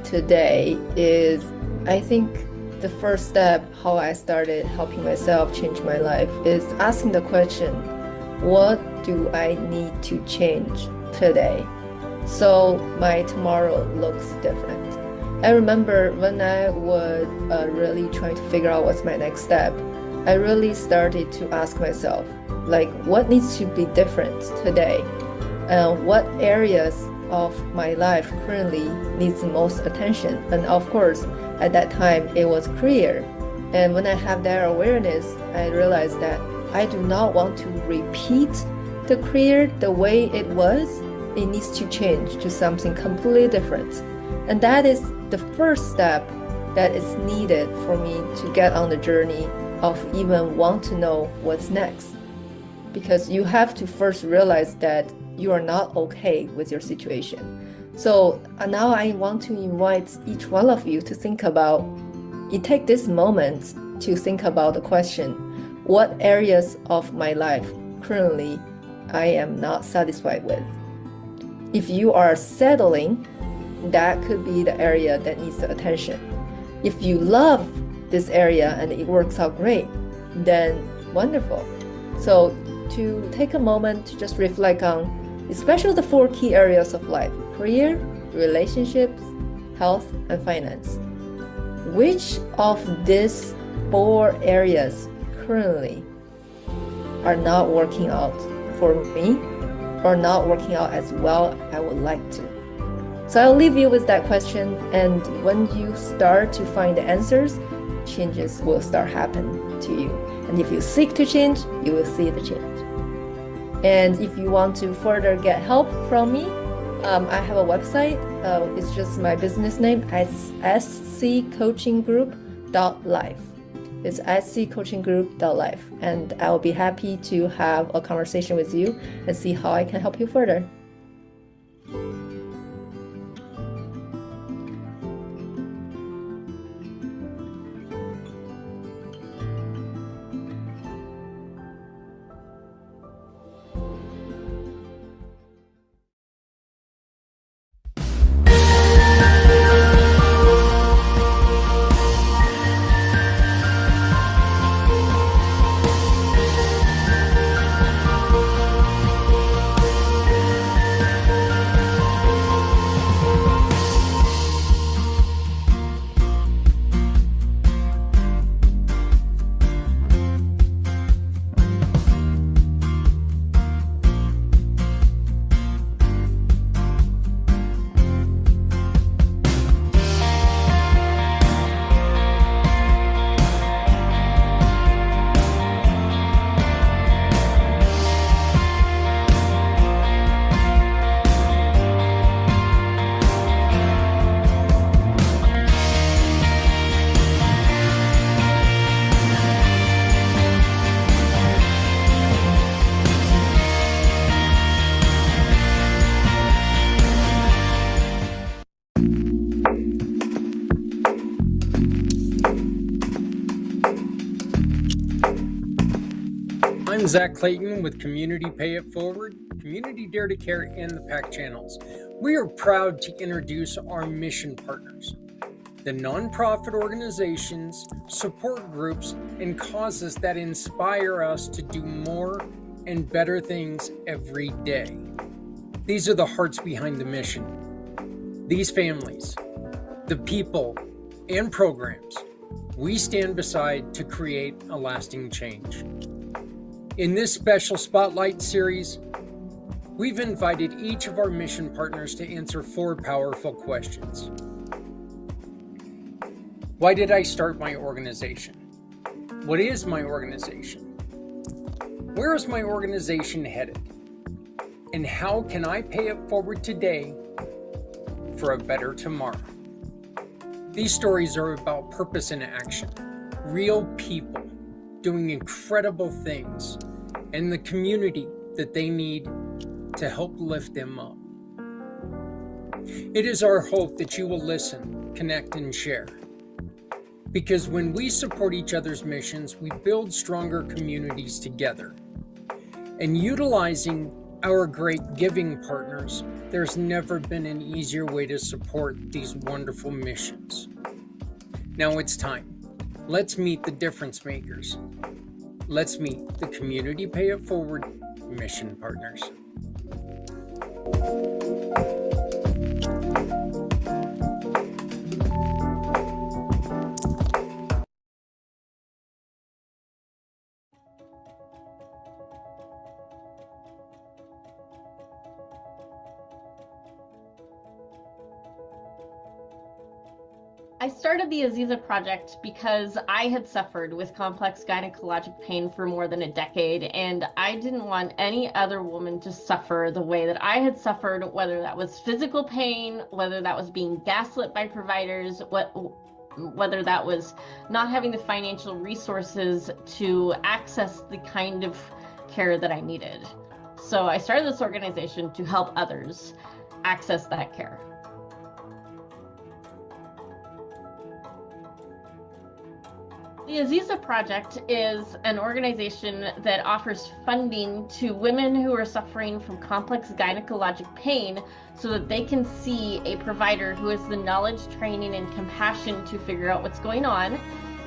today is, I think, the first step how I started helping myself change my life is asking the question, what do I need to change today so my tomorrow looks different? I remember when I was really trying to figure out what's my next step, I really started to ask myself, like, what needs to be different today? What areas of my life currently needs the most attention? And of course, at that time, it was career. And when I have that awareness, I realized that I do not want to repeat the career the way it was. It needs to change to something completely different. And that is the first step that is needed for me to get on the journey of even want to know what's next. Because you have to first realize that you are not okay with your situation. So now I want to invite each one of you to think about, you take this moment to think about the question, what areas of my life currently I am not satisfied with? If you are settling, that could be the area that needs the attention. If you love this area and it works out great, then wonderful. So to take a moment to just reflect on, especially the 4 key areas of life: career, relationships, health, and finance. Which of these 4 areas currently are not working out for me or not working out as well I would like to? So I'll leave you with that question, and when you start to find the answers, changes will start happening to you. And if you seek to change, you will see the change. And if you want to further get help from me, I have a website. It's just my business name, sccoachinggroup.life. It's sccoachinggroup.life. And I will be happy to have a conversation with you and see how I can help you further. I'm Zach Clayton with Community Pay It Forward, Community Dare to Care, and the PAC channels. We are proud to introduce our mission partners, the nonprofit organizations, support groups, and causes that inspire us to do more and better things every day. These are the hearts behind the mission. These families, the people, and programs we stand beside to create a lasting change. In this special Spotlight series, we've invited each of our mission partners to answer 4 powerful questions. Why did I start my organization? What is my organization? Where is my organization headed? And how can I pay it forward today for a better tomorrow? These stories are about purpose and action, real people doing incredible things, and the community that they need to help lift them up. It is our hope that you will listen, connect, and share. Because when we support each other's missions, we build stronger communities together. And utilizing our great giving partners, there's never been an easier way to support these wonderful missions. Now it's time. Let's meet the difference makers. Let's meet the Community Pay It Forward mission partners. I started the Aziza Project because I had suffered with complex gynecologic pain for more than a decade, and I didn't want any other woman to suffer the way that I had suffered, whether that was physical pain, whether that was being gaslit by providers, whether that was not having the financial resources to access the kind of care that I needed. So I started this organization to help others access that care. The Aziza Project is an organization that offers funding to women who are suffering from complex gynecologic pain so that they can see a provider who has the knowledge, training, and compassion to figure out what's going on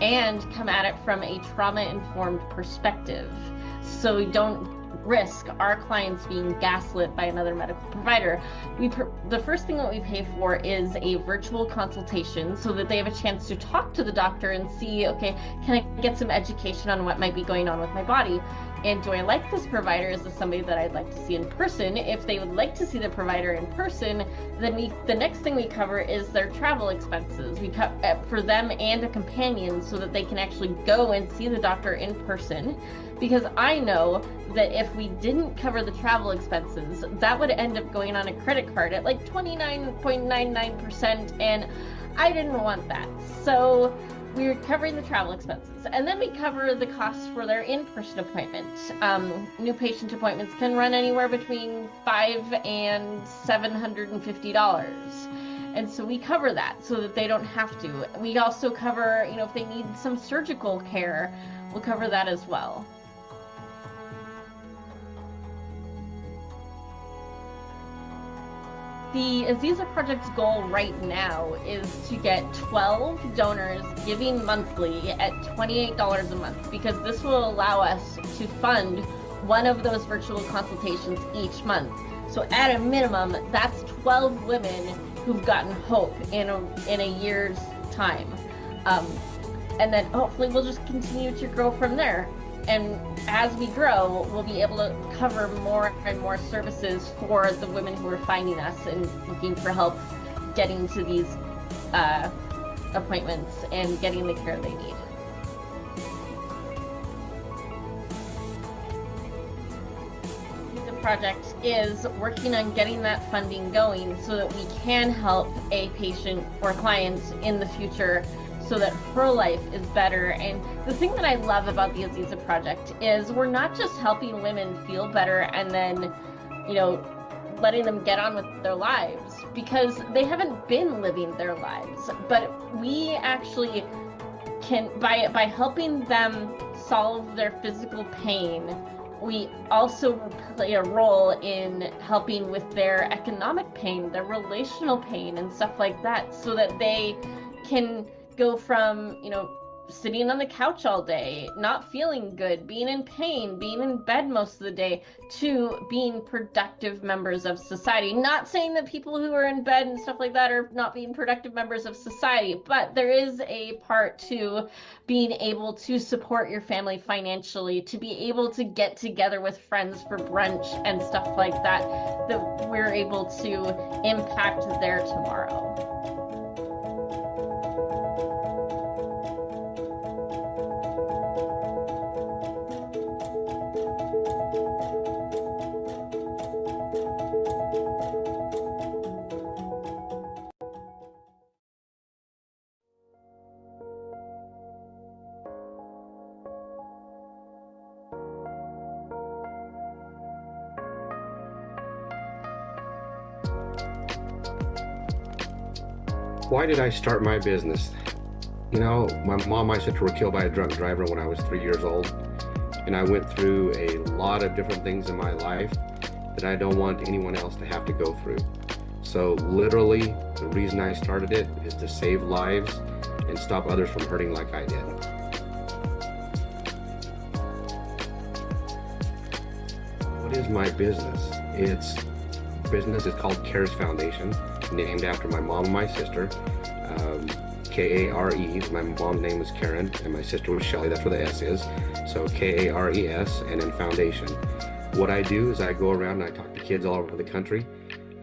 and come at it from a trauma-informed perspective. So we don't risk our clients being gaslit by another medical provider. The first thing that we pay for is a virtual consultation so that they have a chance to talk to the doctor and see, okay, can I get some education on what might be going on with my body? And do I like this provider? Is this somebody that I'd like to see in person? If they would like to see the provider in person, then the next thing we cover is their travel expenses. We cover for them and a companion so that they can actually go and see the doctor in person. Because I know that if we didn't cover the travel expenses, that would end up going on a credit card at like 29.99%, and I didn't want that. So we're covering the travel expenses, and then we cover the costs for their in-person appointments. New patient appointments can run anywhere between $500 and $750. And so we cover that so that they don't have to. We also cover, if they need some surgical care, we'll cover that as well. The Aziza Project's goal right now is to get 12 donors giving monthly at $28 a month, because this will allow us to fund one of those virtual consultations each month. So at a minimum, that's 12 women who've gotten hope in a year's time. And then hopefully we'll just continue to grow from there. And as we grow, we'll be able to cover more and more services for the women who are finding us and looking for help getting to these appointments and getting the care they need. The project is working on getting that funding going so that we can help a patient or client in the future so that her life is better. And the thing that I love about the Aziza Project is we're not just helping women feel better and then, letting them get on with their lives, because they haven't been living their lives. But we actually can, by helping them solve their physical pain, we also play a role in helping with their economic pain, their relational pain, and stuff like that, so that they can go from, sitting on the couch all day, not feeling good, being in pain, being in bed most of the day, to being productive members of society. Not saying that people who are in bed and stuff like that are not being productive members of society, but there is a part to being able to support your family financially, to be able to get together with friends for brunch and stuff like that, that we're able to impact their tomorrow. Why did I start my business? My mom, my sister were killed by a drunk driver when I was 3 years old. And I went through a lot of different things in my life. that I don't want anyone else to have to go through. So literally, the reason I started it is to save lives and stop others from hurting like I did. What is my business? Business is called CARES Foundation, named after my mom and my sister. K-A-R-E. My mom's name was Karen and my sister was Shelly. That's where the S is. So K-A-R-E-S and then foundation. What I do is I go around and I talk to kids all over the country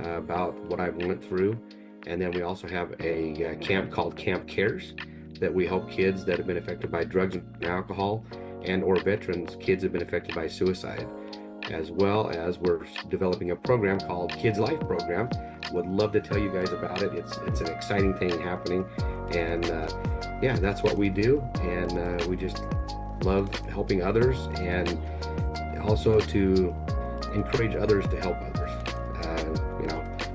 about what I went through. And then we also have a camp called Camp Cares that we help kids that have been affected by drugs and alcohol, and or veterans, kids have been affected by suicide. As well as we're developing a program called Kids Life Program. Would love to tell you guys about it. It's an exciting thing happening, and yeah, that's what we do, and we just love helping others, and also to encourage others to help others.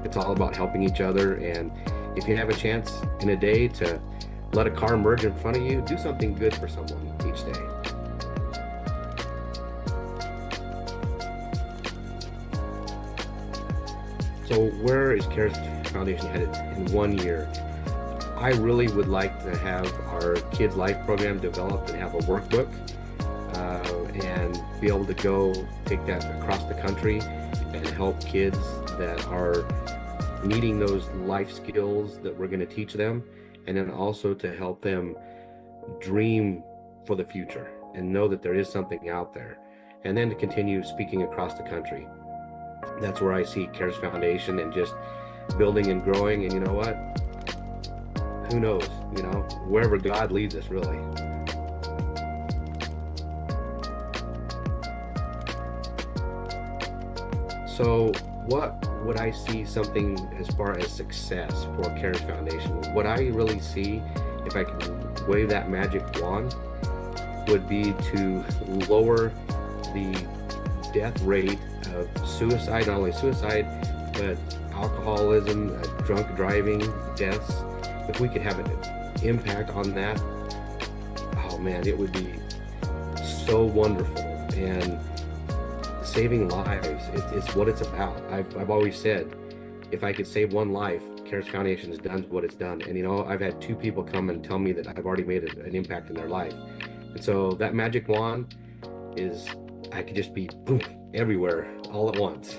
It's all about helping each other, and if you have a chance in a day to let a car merge in front of you, do something good for someone each day. So where is CARES Foundation headed in 1 year? I really would like to have our Kids Life program developed and have a workbook and be able to go take that across the country and help kids that are needing those life skills that we're going to teach them, and then also to help them dream for the future and know that there is something out there, and then to continue speaking across the country. That's where I see CARES Foundation and just building and growing. And you know what? Who knows? Wherever God leads us, really. So what would I see something as far as success for CARES Foundation? What I really see, if I can wave that magic wand, would be to lower the death rate of suicide, not only suicide, but alcoholism, drunk driving, deaths. If we could have an impact on that, oh man, it would be so wonderful. And saving lives, it's what it's about. I've always said, if I could save one life, CARES Foundation has done what it's done. And I've had 2 people come and tell me that I've already made an impact in their life. And so that magic wand is, I could just be boom, everywhere all at once.